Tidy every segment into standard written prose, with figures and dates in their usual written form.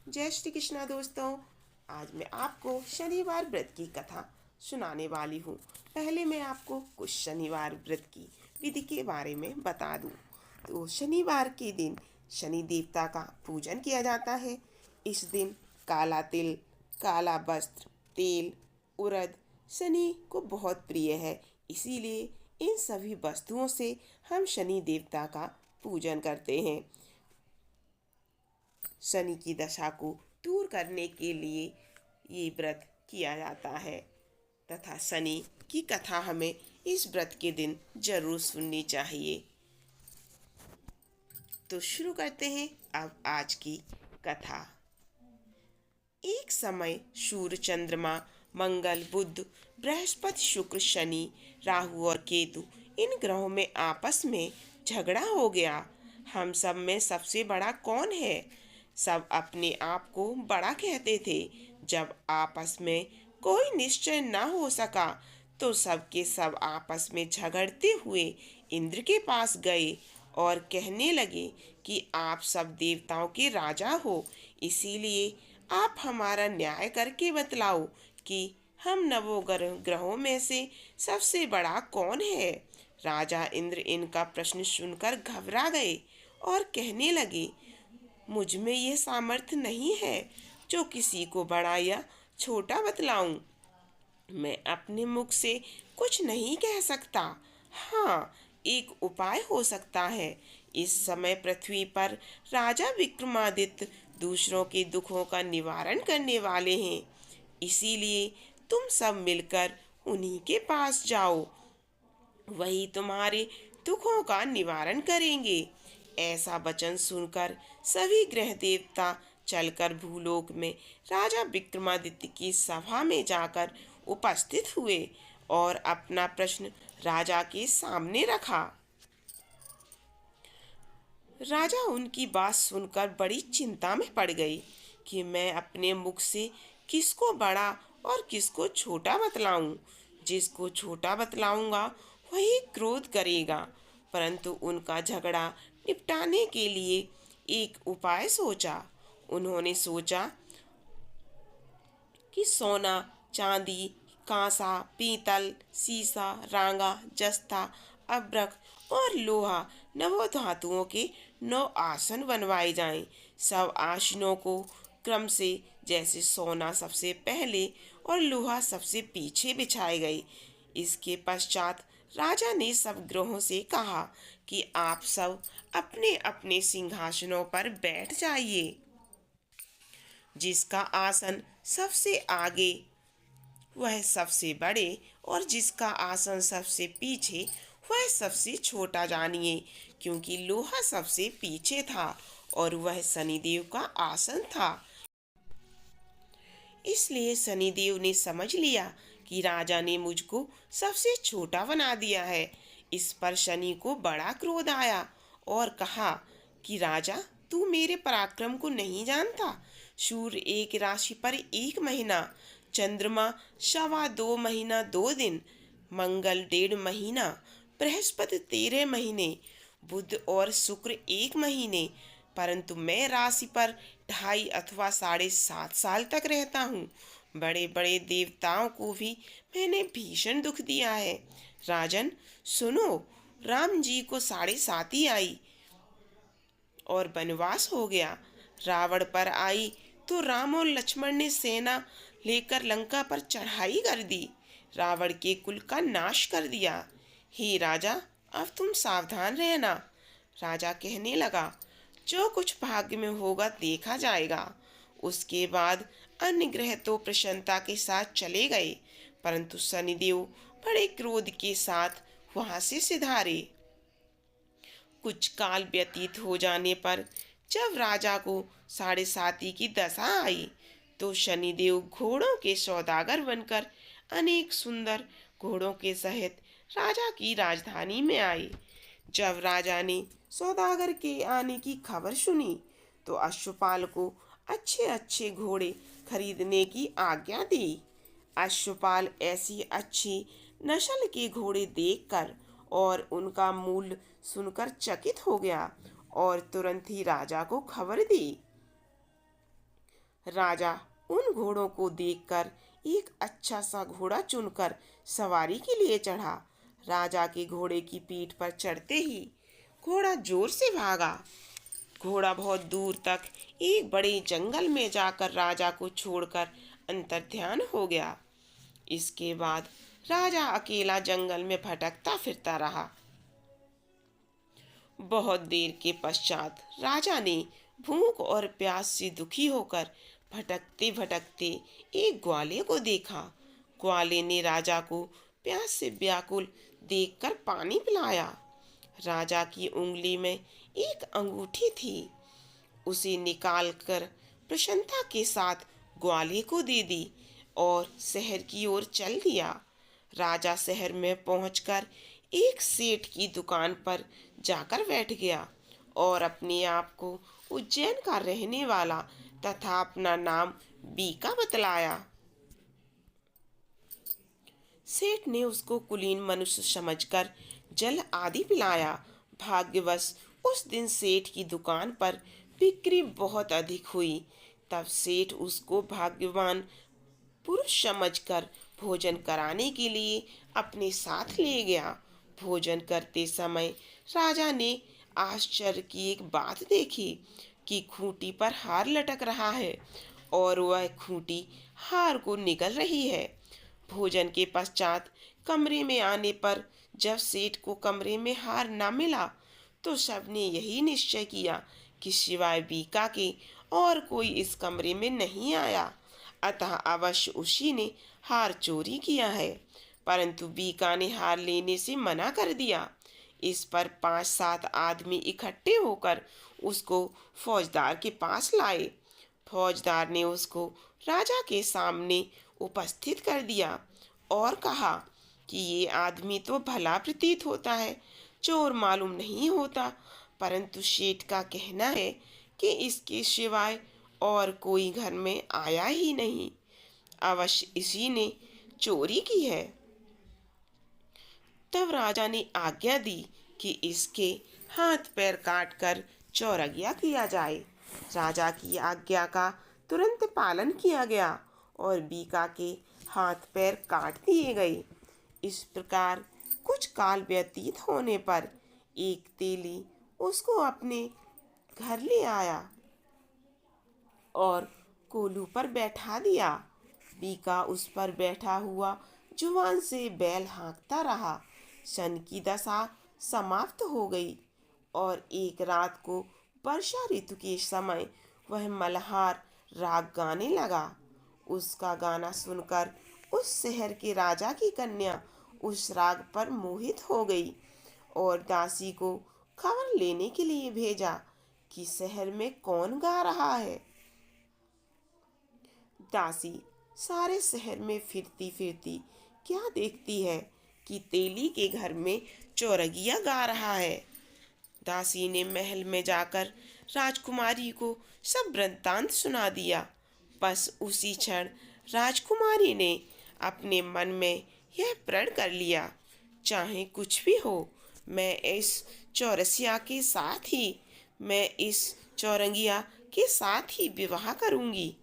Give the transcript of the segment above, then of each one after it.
जय श्री कृष्णा दोस्तों। आज मैं आपको शनिवार व्रत की कथा सुनाने वाली हूँ। पहले मैं आपको कुछ शनिवार व्रत की विधि के बारे में बता दूँ। तो शनिवार के दिन शनि देवता का पूजन किया जाता है। इस दिन काला तिल, काला वस्त्र, तेल, उड़द शनि को बहुत प्रिय है। इसीलिए इन सभी वस्तुओं से हम शनि देवता का पूजन करते हैं। शनि की दशा को दूर करने के लिए ये व्रत किया जाता है तथा शनि की कथा हमें इस व्रत के दिन जरूर सुननी चाहिए। तो शुरू करते हैं अब आज की कथा। एक समय सूर्य, चंद्रमा, मंगल, बुध, बृहस्पति, शुक्र, शनि, राहु और केतु इन ग्रहों में आपस में झगड़ा हो गया। हम सब में सबसे बड़ा कौन है? सब अपने आप को बड़ा कहते थे। जब आपस में कोई निश्चय न हो सका तो सब के सब आपस में झगड़ते हुए इंद्र के पास गए और कहने लगे कि आप सब देवताओं के राजा हो, इसीलिए आप हमारा न्याय करके बतलाओ कि हम नवों ग्रहों में से सबसे बड़ा कौन है। राजा इंद्र इनका प्रश्न सुनकर घबरा गए और कहने लगे, मुझ में ये सामर्थ्य नहीं है जो किसी को बड़ा या छोटा बतलाऊं। मैं अपने मुख से कुछ नहीं कह सकता। हाँ, एक उपाय हो सकता है। इस समय पृथ्वी पर राजा विक्रमादित्य दूसरों के दुखों का निवारण करने वाले हैं। इसीलिए तुम सब मिलकर उन्हीं के पास जाओ, वही तुम्हारे दुखों का निवारण करेंगे। ऐसा वचन सुनकर सभी ग्रह देवता चलकर भूलोक में राजा विक्रमादित्य की सभा में जाकर उपस्थित हुए और अपना प्रश्न राजा के सामने रखा। राजा उनकी बात सुनकर बड़ी चिंता में पड़ गई कि मैं अपने मुख से किसको बड़ा और किसको छोटा बतलाऊं। जिसको छोटा बतलाऊंगा वही क्रोध करेगा। परंतु उनका झगड़ा निपटाने के लिए एक उपाय सोचा। उन्होंने सोचा कि सोना, चांदी, कांसा, पीतल, सीसा, रांगा, जस्ता, अभ्रक और लोहा नवों धातुओं के 9 आसन बनवाए जाएं। सब आसनों को क्रम से, जैसे सोना सबसे पहले और लोहा सबसे पीछे बिछाए गए। इसके पश्चात राजा ने सब ग्रहों से कहा कि आप सब अपने अपने सिंहासनों पर बैठ जाइए। जिसका आसन सबसे आगे वह सबसे बड़े और जिसका आसन सबसे पीछे वह सबसे छोटा जानिए, क्योंकि लोहा सबसे पीछे था और वह शनिदेव का आसन था। इसलिए शनिदेव ने समझ लिया कि राजा ने मुझको सबसे छोटा बना दिया है। इस पर शनि को बड़ा क्रोध आया और कहा कि राजा, तू मेरे पराक्रम को नहीं जानता। सूर्य एक राशि पर 1 महीना, चंद्रमा 2.25 महीना 2 दिन, मंगल 1.5 महीना, बृहस्पति 13 महीने, बुध और शुक्र 1 महीने, परंतु मैं राशि पर 2.5 अथवा 7.5 साल तक रहता हूँ। बड़े बड़े देवताओं को भी मैंने भीषण दुख दिया है। राजन सुनो, राम जी को 7.5 ही आई और वनवास हो गया। रावण पर आई तो राम और लक्ष्मण ने सेना लेकर लंका पर चढ़ाई कर दी, रावण के कुल का नाश कर दिया। हे राजा, अब तुम सावधान रहना। राजा कहने लगा, जो कुछ भाग्य में होगा देखा जाएगा। उसके बाद अन्य ग्रह तो प्रसन्नता के साथ चले गए, परंतु शनिदेव बड़े क्रोध के साथ वहां से सिधारे। कुछ काल व्यतीत हो जाने पर जब राजा को 7.5 की दशा आई तो शनिदेव घोड़ों के सौदागर बनकर अनेक सुंदर घोड़ों के सहित राजा की राजधानी में आए। जब राजा ने सौदागर के आने की खबर सुनी तो अश्वपाल को अच्छे अच्छे घोड़े खरीदने की आज्ञा दी। अश्वपाल ऐसी अच्छी नस्ल के घोड़े देखकर और उनका मूल्य सुनकर चकित हो गया और तुरंत ही राजा को खबर दी। राजा उन घोड़ों को देखकर एक अच्छा सा घोड़ा चुनकर सवारी के लिए चढ़ा। राजा के घोड़े की पीठ पर चढ़ते ही घोड़ा जोर से भागा। घोड़ा बहुत दूर तक एक बड़े जंगल में जाकर राजा को छोड़कर अंतर्ध्यान हो गया। इसके बाद राजा अकेला जंगल में भटकता फिरता रहा। बहुत देर के पश्चात राजा ने भूख और प्यास से दुखी होकर भटकते भटकते एक ग्वाले को देखा। ग्वाले ने राजा को प्यास से व्याकुल देखकर पानी पिलाया। राजा की उंगली में एक अंगूठी थी। उसे निकालकर प्रसन्नता के साथ ग्वाले को दे दी और शहर की ओर चल दिया। राजा शहर में पहुंचकर एक सेठ की दुकान पर जाकर बैठ गया और अपने आप को उज्जैन का रहने वाला तथा अपना नाम बीका बतलाया। सेठ ने उसको कुलीन मनुष्य समझकर जल आदि पिलाया। भाग्यवश उस दिन सेठ की दुकान पर बिक्री बहुत अधिक हुई। तब सेठ उसको भाग्यवान पुरुष समझकर भोजन कराने के लिए अपने साथ ले गया। भोजन करते समय राजा ने आश्चर्य की एक बात देखी कि खूंटी पर हार लटक रहा है और वह खूंटी हार को निगल रही है। भोजन के पश्चात कमरे में आने पर जब सेठ को कमरे में हार न मिला तो सबने यही निश्चय किया कि सिवाय बीका के और कोई इस कमरे में नहीं आया, अतः अवश्य उसी ने हार चोरी किया है। परंतु बीका ने हार लेने से मना कर दिया। इस पर 5-7 आदमी इकट्ठे होकर उसको फौजदार के पास लाए। फौजदार ने उसको राजा के सामने उपस्थित कर दिया और कहा कि ये आदमी तो भला प्रतीत होता है, चोर मालूम नहीं होता, परंतु सेठ का कहना है कि इसके सिवाय और कोई घर में आया ही नहीं, अवश्य इसी ने चोरी की है। तब राजा ने आज्ञा दी कि इसके हाथ पैर काटकर चौरगिया किया जाए। राजा की आज्ञा का तुरंत पालन किया गया और बीका के हाथ पैर काट दिए गए। इस प्रकार कुछ काल व्यतीत होने पर एक तेली उसको अपने घर ले आया और कोलू पर बैठा दिया। बीका उस पर बैठा हुआ जुबान से बैल हाँकता रहा। सन की दशा समाप्त हो गई और एक रात को वर्षा ऋतु के समय वह मल्हार राग गाने लगा। उसका गाना सुनकर उस शहर के राजा की कन्या उस राग पर मोहित हो गई और दासी को खबर लेने के लिए भेजा कि शहर में कौन गा रहा है। दासी सारे शहर में फिरती फिरती क्या देखती है कि तेली के घर में चौरगिया गा रहा है। दासी ने महल में जाकर राजकुमारी को सब वृत्तांत सुना दिया। बस उसी क्षण राजकुमारी ने अपने मन में यह प्रण कर लिया, चाहे कुछ भी हो, मैं इस चौरंगिया के साथ ही विवाह करूंगी।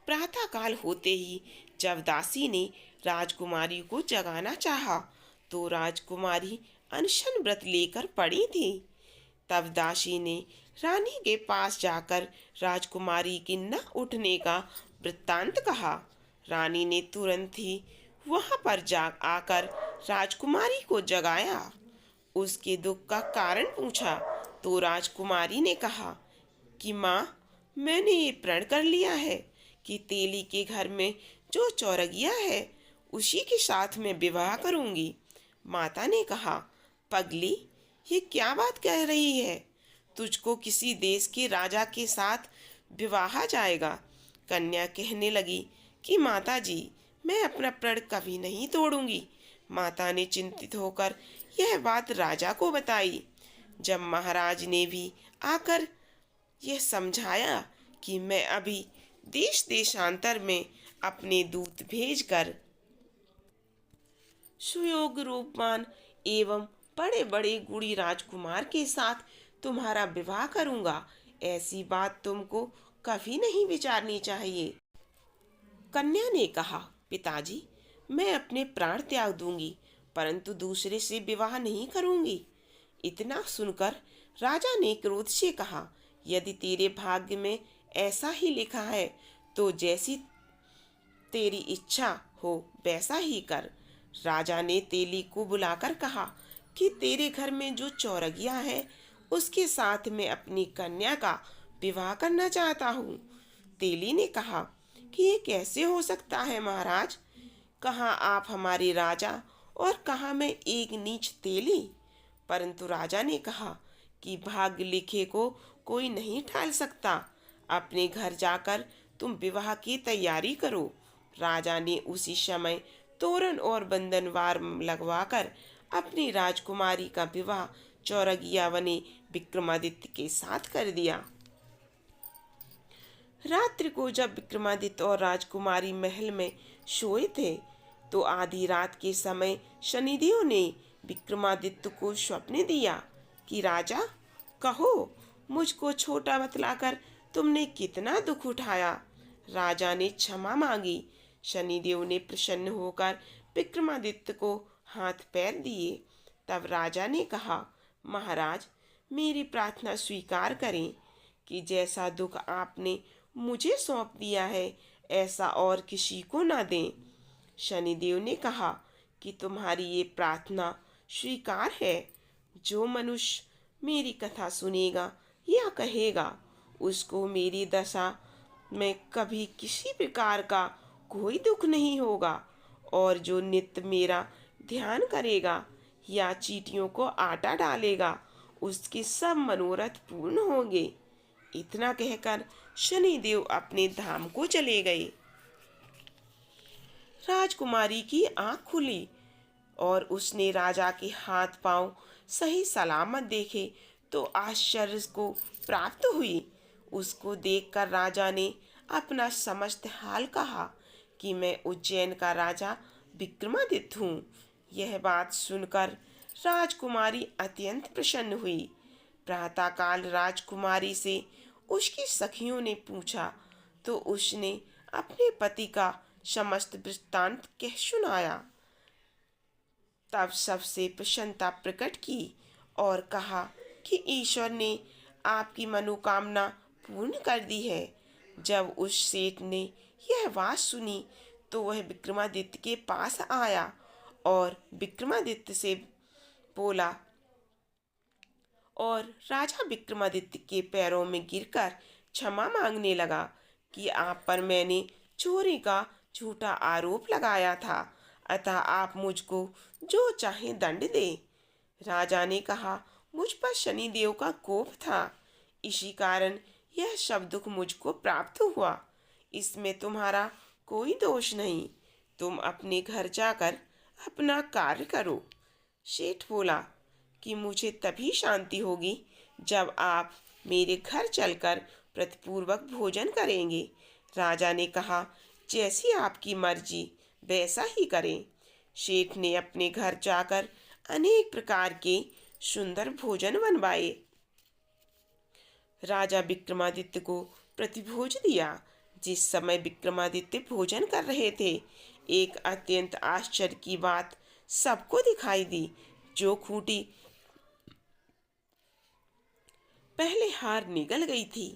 प्रातःकाल होते ही जब दासी ने राजकुमारी को जगाना चाहा तो राजकुमारी अनशन व्रत लेकर पड़ी थी। तब दासी ने रानी के पास जाकर राजकुमारी के न उठने का वृत्तांत कहा। रानी ने तुरंत ही वहां पर जा आकर राजकुमारी को जगाया। उसके दुख का कारण पूछा तो राजकुमारी ने कहा कि माँ, मैंने ये प्रण कर लिया है कि तेली के घर में जो चौरगिया है उसी के साथ मैं विवाह करूंगी। माता ने कहा, पगली, ये क्या बात कह रही है? तुझको किसी देश के राजा के साथ विवाह जाएगा। कन्या कहने लगी कि माता जी, मैं अपना प्रण कभी नहीं तोड़ूंगी। माता ने चिंतित होकर यह बात राजा को बताई। जब महाराज ने भी आकर यह समझाया कि मैं अभी देश देशांतर में अपने दूत भेजकर सुयोग रूपवान एवं बड़े बड़े गुणी राजकुमार के साथ तुम्हारा विवाह करूंगा, ऐसी बात तुमको कभी नहीं विचारनी चाहिए। कन्या ने कहा, पिताजी, मैं अपने प्राण त्याग दूंगी, परंतु दूसरे से विवाह नहीं करूंगी। इतना सुनकर राजा ने क्रोध से कहा, यदि तेरे भाग्य में ऐसा ही लिखा है तो जैसी तेरी इच्छा हो वैसा ही कर। राजा ने तेली को बुलाकर कहा कि तेरे घर में जो चौरगिया है उसके साथ मैं अपनी कन्या का विवाह करना चाहता हूँ। तेली ने कहा कि ये कैसे हो सकता है महाराज? कहाँ आप हमारे राजा और कहाँ मैं एक नीच तेली? परंतु राजा ने कहा कि भाग्य लिखे को कोई नहीं टाल सकता। अपने घर जाकर तुम विवाह की तैयारी करो। राजा ने उसी समय तोरण और बंधनवार लगवाकर अपनी राजकुमारी का विवाह चौरगिया बने विक्रमादित्य के साथ कर दिया। रात्रि को जब विक्रमादित्य और राजकुमारी महल में सोए थे तो आधी रात के समय शनिदेव ने विक्रमादित्य को स्वप्न दिया कि राजा, कहो, मुझको छोटा बतलाकर तुमने कितना दुख उठाया। राजा ने क्षमा मांगी। शनिदेव ने प्रसन्न होकर विक्रमादित्य को हाथ पैर दिए। तब राजा ने कहा, महाराज, मेरी प्रार्थना स्वीकार करें कि जैसा दुख आपने मुझे सौंप दिया है ऐसा और किसी को ना दें। शनिदेव ने कहा कि तुम्हारी ये प्रार्थना स्वीकार है। जो मनुष्य मेरी कथा सुनेगा या कहेगा उसको मेरी दशा में कभी किसी प्रकार का कोई दुख नहीं होगा, और जो नित्य मेरा ध्यान करेगा या चींटियों को आटा डालेगा उसके सब मनोरथ पूर्ण होंगे। इतना कहकर शनिदेव अपने धाम को चले गए। राजकुमारी की आंख खुली और उसने राजा के हाथ पांव सही सलामत देखे तो आश्चर्य को प्राप्त हुई। उसको देखकर राजा ने अपना समस्त हाल कहा कि मैं उज्जैन का राजा विक्रमादित्य हूँ। यह बात सुनकर राजकुमारी अत्यंत प्रसन्न हुई। प्रातःकाल राजकुमारी से उसकी सखियों ने पूछा तो उसने अपने पति का समस्त वृत्तांत कह सुनाया। तब सबसे प्रसन्नता प्रकट की और कहा कि ईश्वर ने आपकी मनोकामना पूर्ण कर दी है। जब उस सेठ ने यह बात सुनी तो वह विक्रमादित्य के पास आया और विक्रमादित्य से बोला और राजा विक्रमादित्य के पैरों में गिरकर क्षमा मांगने लगा कि आप पर मैंने चोरी का झूठा आरोप लगाया था, अतः आप मुझको जो चाहे दंड दे। राजा ने कहा, मुझ पर शनिदेव का कोप था, इसी कारण यह सब दुख मुझको प्राप्त हुआ। इसमें तुम्हारा कोई दोष नहीं। तुम अपने घर जाकर अपना कार्य करो। सेठ बोला कि मुझे तभी शांति होगी जब आप मेरे घर चलकर प्रतिपूर्वक भोजन करेंगे। राजा ने कहा, जैसी आपकी मर्जी वैसा ही करें। सेठ ने अपने घर जाकर अनेक प्रकार के सुंदर भोजन बनवाए। राजा विक्रमादित्य को प्रतिभोज दिया। जिस समय विक्रमादित्य भोजन कर रहे थे एक अत्यंत आश्चर्य की बात सबको दिखाई दी। जो खूंटी पहले हार निगल गई थी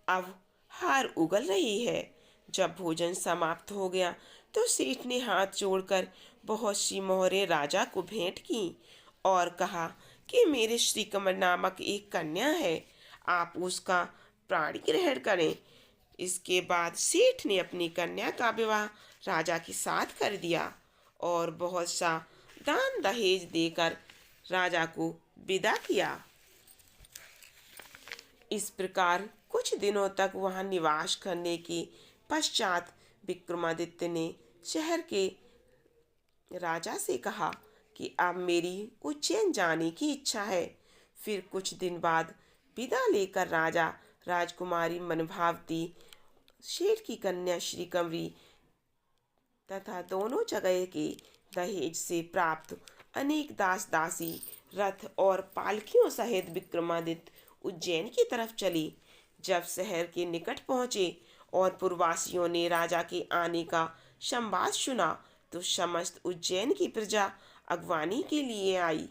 अब हार उगल रही है। जब भोजन समाप्त हो गया तो सेठ ने हाथ जोड़कर बहुत सी मोहरें राजा को भेंट की और कहा कि मेरे श्रीकमल नामक एक कन्या है, आप उसका प्राणी ग्रहण करें। इसके बाद सेठ ने अपनी कन्या का विवाह राजा के साथ कर दिया और बहुत सा दान दहेज देकर राजा को विदा किया। इस प्रकार कुछ दिनों तक वहां निवास करने के पश्चात विक्रमादित्य ने शहर के राजा से कहा कि अब मेरी उज्जैन जाने की इच्छा है। फिर कुछ दिन बाद विदा लेकर राजा राजकुमारी मनभावती, शेर की कन्या श्रीकमरी तथा दोनों जगह के दहेज से प्राप्त अनेक दास दासी, रथ और पालकियों सहित विक्रमादित्य उज्जैन की तरफ चली। जब शहर के निकट पहुंचे और पुरवासियों ने राजा के आने का संवाद सुना तो समस्त उज्जैन की प्रजा अगवानी के लिए आई।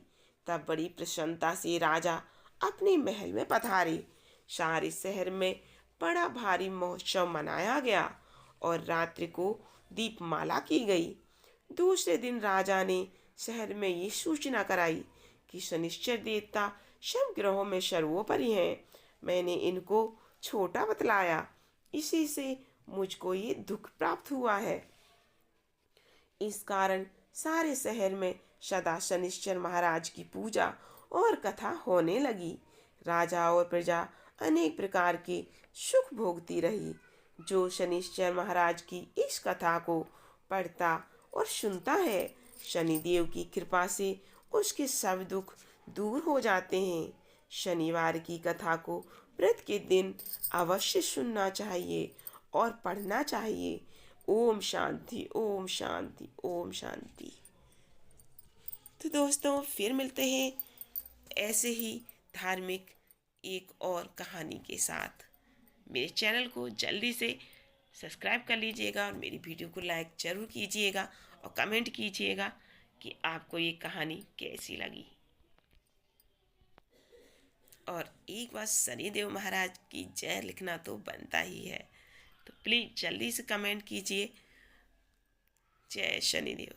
तब बड़ी प्रसन्नता से राजा अपने महल में पधारे। सारे शहर में बड़ा भारी महोत्सव मनाया गया और रात्रि को दीपमाला की गई। दूसरे दिन राजा ने शहर में ये सूचना कराई कि शनिश्चर देवता सब ग्रहों में सर्वोपरि हैं। मैंने इनको छोटा बतलाया, इसी से मुझको ये दुख प्राप्त हुआ है। इस कारण सारे शहर में सदा शनिश्चर महाराज की पूजा और कथा होने लगी। राजा और प्रजा अनेक प्रकार के सुख भोगती रही। जो शनिश्चर महाराज की इस कथा को पढ़ता और सुनता है, शनिदेव की कृपा से उसके सब दुख दूर हो जाते हैं। शनिवार की कथा को व्रत के दिन अवश्य सुनना चाहिए और पढ़ना चाहिए। ओम शांति, ओम शांति, ओम शांति। तो दोस्तों, फिर मिलते हैं ऐसे ही धार्मिक एक और कहानी के साथ। मेरे चैनल को जल्दी से सब्सक्राइब कर लीजिएगा और मेरी वीडियो को लाइक ज़रूर कीजिएगा और कमेंट कीजिएगा कि आपको ये कहानी कैसी लगी। और एक बार शनिदेव महाराज की जय लिखना तो बनता ही है, तो प्लीज़ जल्दी से कमेंट कीजिए। जय शनिदेव।